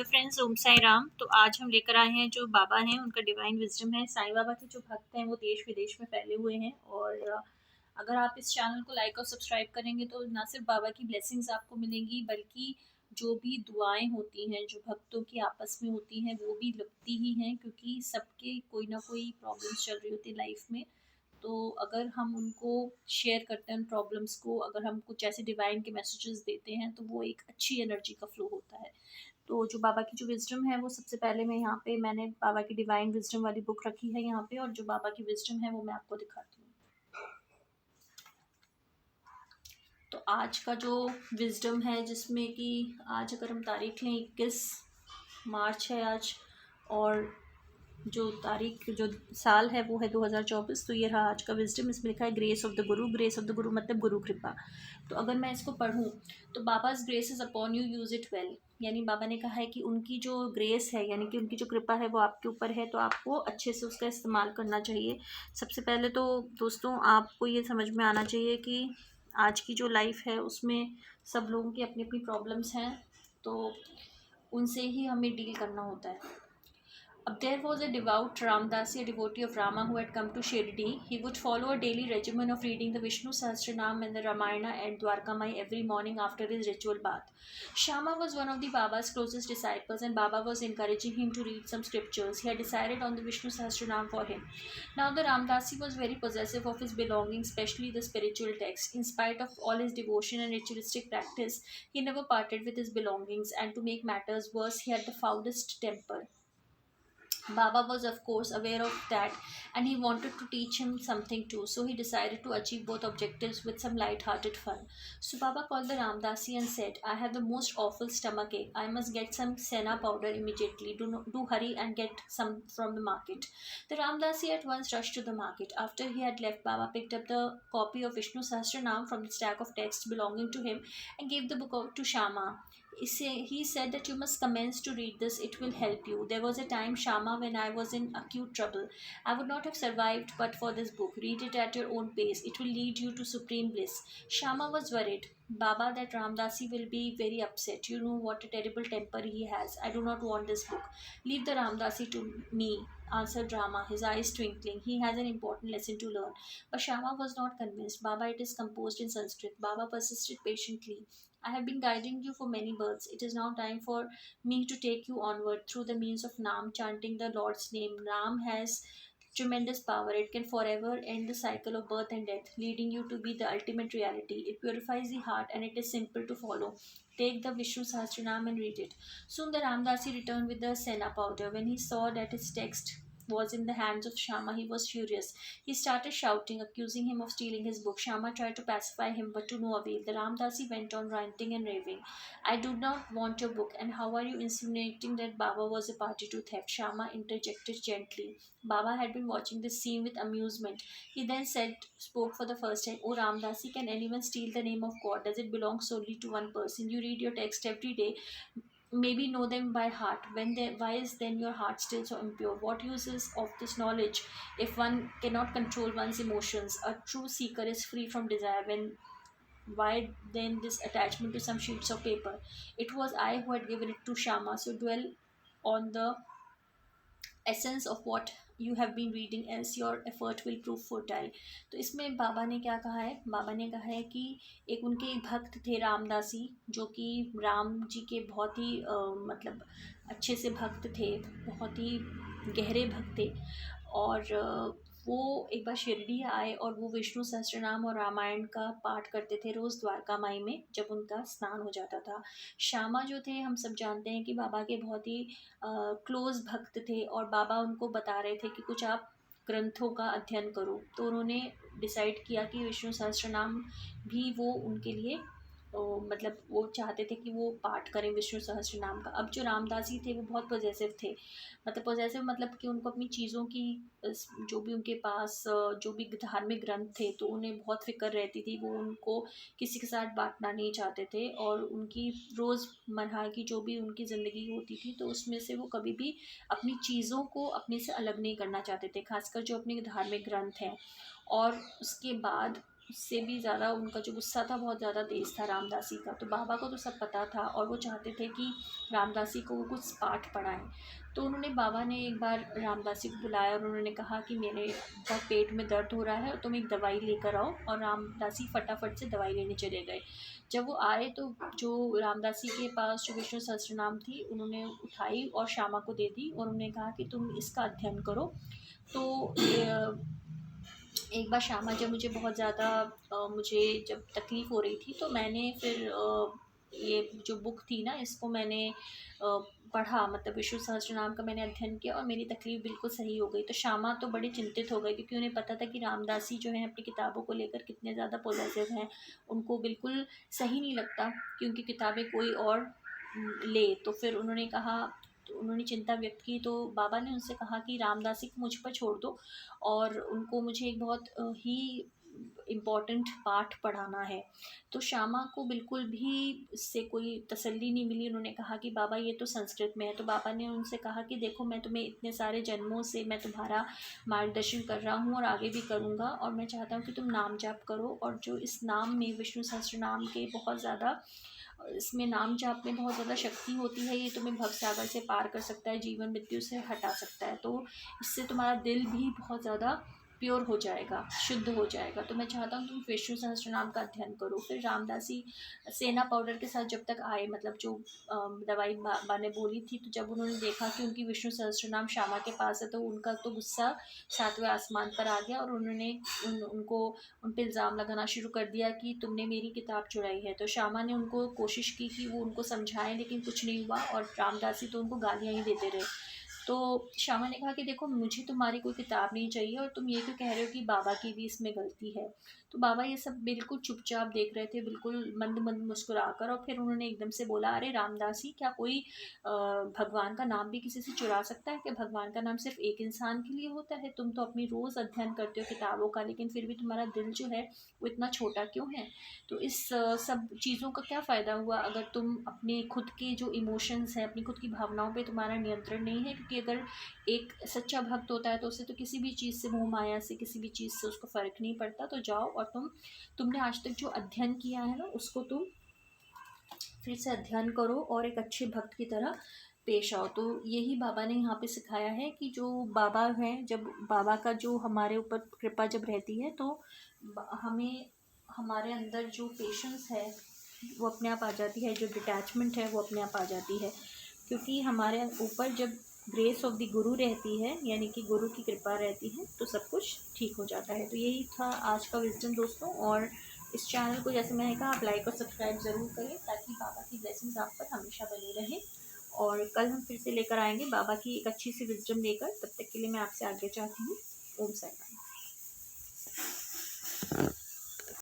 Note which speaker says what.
Speaker 1: Hello friends, ओम साई राम। तो आज हम लेकर आए हैं जो बाबा हैं उनका डिवाइन विजडम है। साईं बाबा के जो भक्त हैं वो देश विदेश में फैले हुए हैं और अगर आप इस चैनल को लाइक और सब्सक्राइब करेंगे तो ना सिर्फ बाबा की ब्लेसिंग्स आपको मिलेंगी, बल्कि जो भी दुआएं होती हैं जो भक्तों की आपस में होती हैं वो भी लगती ही हैं, क्योंकि सबके कोई ना कोई प्रॉब्लम्स चल रही होती है लाइफ में। तो अगर हम उनको शेयर करते हैं उन प्रॉब्लम्स को, अगर हम कुछ ऐसे डिवाइन के मैसेजेस देते हैं तो वो एक अच्छी एनर्जी का फ्लो होता है। तो जो बाबा की जो विज़डम है वो सबसे पहले मैंने बाबा की डिवाइन विज़डम वाली बुक रखी है यहाँ पे, और जो बाबा की विज़डम है वो मैं आपको दिखाती हूँ। तो आज का जो विज़डम है, जिसमें कि आज अगर हम तारीख लें 21 मार्च है आज, और जो तारीख जो साल है वो है 2024। तो ये रहा आज का विजडम। इसमें लिखा है grace of the Guru. Grace of the गुरु मतलब गुरु कृपा। तो अगर मैं इसको पढूं तो Baba's grace is upon you, use it well. यानी बाबा ने कहा है कि उनकी जो ग्रेस है, यानी कि उनकी जो कृपा है वो आपके ऊपर है, तो आपको अच्छे से उसका इस्तेमाल करना चाहिए। सबसे पहले तो दोस्तों आपको ये समझ में आना चाहिए कि आज की जो लाइफ है उसमें सब लोगों की अपनी अपनी प्रॉब्लम्स हैं, तो उनसे ही हमें डील करना होता है। There was a devout Ramdasi, a devotee of Rama, who had come to Shirdi. He would follow a daily regimen of reading the Vishnu Sahasranam and the Ramayana at Dwarkamai every morning after his ritual bath. Shama was one of the Baba's closest disciples, and Baba was encouraging him to read some scriptures. He had decided on the Vishnu Sahasranam for him. Now, the Ramdasi was very possessive of his belongings, especially the spiritual texts. In spite of all his devotion and ritualistic practice, he never parted with his belongings, and to make matters worse, he had the foulest temper. Baba was, of course, aware of that, and he wanted to teach him something too. So he decided to achieve both objectives with some light-hearted fun. So Baba called the Ramdasi and said, "I have the most awful stomachache. I must get some senna powder immediately. Do hurry and get some from the market." The Ramdasi at once rushed to the market. After he had left, Baba picked up the copy of Vishnu Sahasranam from the stack of texts belonging to him and gave the book to Shama. He said that you must commence to read this, it will help you. There was a time, Shama, when I was in acute trouble. I would not have survived but for this book. Read it at your own pace. It will lead you to supreme bliss. Shama was worried. Baba, that Ramdasi will be very upset. You know what a terrible temper he has. I do not want this book. Leave the Ramdasi to me, answered Rama, his eyes twinkling. He has an important lesson to learn. But Shama was not convinced. Baba, it is composed in Sanskrit. Baba persisted patiently. I have been guiding you for many births. It is now time for me to take you onward through the means of Nam, chanting the Lord's name. Nam has tremendous power. It can forever end the cycle of birth and death, leading you to be the ultimate reality. It purifies the heart and it is simple to follow. Take the Vishnu Sahasranam and read it. Soon the Ramdasi returned with the senna powder. When he saw that his text was in the hands of Shama, he was furious. He started shouting, accusing him of stealing his book. Shama tried to pacify him, but to no avail. The Ramdasi went on ranting and raving. I do not want your book, and how are you insinuating that Baba was a party to theft? Shama interjected gently. Baba had been watching this scene with amusement. He then spoke for the first time. Oh Ramdasi, can anyone steal the name of God? Does it belong solely to one person? You read your text every day, maybe know them by heart. Why is then your heart still so impure? What use is of this knowledge if one cannot control one's emotions? A true seeker is free from desire. Why then this attachment to some sheets of paper? It was I who had given it to Shama. So dwell on the essence of what you have been reading, else your effort will prove futile. तो इसमें बाबा ने क्या कहा है? बाबा ने कहा है कि एक उनके भक्त थे रामदासी, जो कि राम जी के बहुत ही मतलब अच्छे से भक्त थे, बहुत ही गहरे भक्त थे। और वो एक बार शिरडी आए और वो विष्णु सहस्त्रनाम और रामायण का पाठ करते थे रोज़ द्वारका माई में, जब उनका स्नान हो जाता था। श्यामा जो थे, हम सब जानते हैं कि बाबा के बहुत ही क्लोज़ भक्त थे, और बाबा उनको बता रहे थे कि कुछ आप ग्रंथों का अध्ययन करो। तो उन्होंने डिसाइड किया कि विष्णु सहस्त्रनाम भी वो उनके लिए मतलब वो चाहते थे कि वो पाठ करें विष्णु सहस्त्रनाम का। अब जो रामदासी थे वो बहुत पॉजेसिव थे, मतलब पॉजेसिव मतलब कि उनको अपनी चीज़ों की जो भी उनके पास जो भी धार्मिक ग्रंथ थे तो उन्हें बहुत फ़िक्र रहती थी। वो उनको किसी के साथ बांटना नहीं चाहते थे, और उनकी रोज़मर्रा की जो भी उनकी ज़िंदगी होती थी तो उसमें से वो कभी भी अपनी चीज़ों को अपने से अलग नहीं करना चाहते थे, खासकर जो अपने धार्मिक ग्रंथ हैं। और उसके बाद उससे भी ज़्यादा उनका जो गुस्सा था बहुत ज़्यादा तेज़ था रामदासी का। तो बाबा को तो सब पता था और वो चाहते थे कि रामदासी को वो कुछ पाठ पढ़ाएं। तो उन्होंने बाबा ने एक बार रामदासी को बुलाया और उन्होंने कहा कि मेरे बहुत पेट में दर्द हो रहा है और तुम एक दवाई लेकर आओ। और रामदासी फटाफट से दवाई लेने चले गए। जब वो आए तो जो रामदासी के पास जो विष्णु सहस्त्रनाम थी उन्होंने उठाई और श्यामा को दे दी और उन्होंने कहा कि तुम इसका अध्ययन करो। तो एक बार श्यामा जब मुझे बहुत ज़्यादा मुझे जब तकलीफ़ हो रही थी तो मैंने फिर ये जो बुक थी ना इसको मैंने पढ़ा, मतलब विष्णु सहस्त्रनाम का मैंने अध्ययन किया और मेरी तकलीफ़ बिल्कुल सही हो गई। तो श्यामा तो बड़े चिंतित हो गए क्योंकि उन्हें पता था कि रामदासी जो हैं अपनी किताबों को लेकर कितने ज़्यादा पॉजिटिव हैं। उनको बिल्कुल सही नहीं लगता कि उनकी किताबें कोई और ले। तो फिर उन्होंने कहा, तो उन्होंने चिंता व्यक्त की। तो बाबा ने उनसे कहा कि रामदासी को मुझ पर छोड़ दो और उनको मुझे एक बहुत ही इम्पॉर्टेंट पाठ पढ़ाना है। तो श्यामा को बिल्कुल भी इससे कोई तसल्ली नहीं मिली। उन्होंने कहा कि बाबा ये तो संस्कृत में है। तो बाबा ने उनसे कहा कि देखो मैं तुम्हें इतने सारे जन्मों से मैं तुम्हारा मार्गदर्शन कर रहा हूँ और आगे भी करूँगा और मैं चाहता हूँ कि तुम नाम जाप करो। और जो इस नाम में विष्णु सहस्त्र नाम के बहुत ज़्यादा, इसमें नाम जाप में बहुत ज़्यादा शक्ति होती है। ये तुम्हें भवसागर से पार कर सकता है, जीवन मृत्यु से हटा सकता है। तो इससे तुम्हारा दिल भी बहुत ज़्यादा प्योर हो जाएगा, शुद्ध हो जाएगा। तो मैं चाहता हूँ तुम विष्णु सहस्त्रनाम का अध्ययन करो। फिर रामदासी सेना पाउडर के साथ जब तक आए, मतलब जो दवाई बा ने बोली थी, तो जब उन्होंने देखा कि उनकी विष्णु सहस्त्रनाम श्यामा के पास है तो उनका तो गुस्सा 7वें आसमान पर आ गया और उन्होंने उनको उन पे इल्ज़ाम लगाना शुरू कर दिया कि तुमने मेरी किताब चुराई है। तो श्यामा ने उनको कोशिश की कि वो उनको समझाएं लेकिन कुछ नहीं हुआ और रामदासी तो उनको गालियाँ ही देते रहे। तो श्यामा ने कहा कि देखो मुझे तुम्हारी कोई किताब नहीं चाहिए और तुम ये क्यों कह रहे हो कि बाबा की भी इसमें गलती है। तो बाबा ये सब बिल्कुल चुपचाप देख रहे थे, बिल्कुल मंद मंद मुस्कुराकर। और फिर उन्होंने एकदम से बोला, अरे रामदासी, क्या कोई भगवान का नाम भी किसी से चुरा सकता है? क्या भगवान का नाम सिर्फ एक इंसान के लिए होता है? तुम तो अपनी रोज़ अध्ययन करते हो किताबों का, लेकिन फिर भी तुम्हारा दिल जो है वो इतना छोटा क्यों है? तो इस सब चीज़ों का क्या फ़ायदा हुआ अगर तुम अपने खुद के जो इमोशंस हैं, अपनी खुद की भावनाओं पे तुम्हारा नियंत्रण नहीं है? क्योंकि अगर एक सच्चा भक्त होता है तो उसे तो किसी भी चीज़ से, मोह माया से, किसी भी चीज़ से उसको फ़र्क नहीं पड़ता। तो जाओ और तुमने आज तक जो अध्ययन किया है ना उसको तुम फिर से अध्ययन करो और एक अच्छे भक्त की तरह पेश आओ। तो यही बाबा ने यहाँ पे सिखाया है कि जो बाबा हैं, जब बाबा का जो हमारे ऊपर कृपा जब रहती है तो हमें, हमारे अंदर जो पेशेंस है वो अपने आप आ जाती है, जो डिटैचमेंट है वो अपने आप आ जाती है। क्योंकि हमारे ऊपर जब ग्रेस ऑफ द गुरु रहती है, यानी कि गुरु की कृपा रहती है, तो सब कुछ ठीक हो जाता है। तो यही था आज का विजडम दोस्तों। और इस चैनल को, जैसे मैंने कहा, आप लाइक और सब्सक्राइब ज़रूर करें ताकि बाबा की ब्लेसिंग्स आप पर हमेशा बनी रहें। और कल हम फिर से लेकर आएंगे बाबा की एक अच्छी सी विजडम लेकर। तब तक के लिए मैं आपसे आज्ञा चाहती हूँ। ओम साई राम।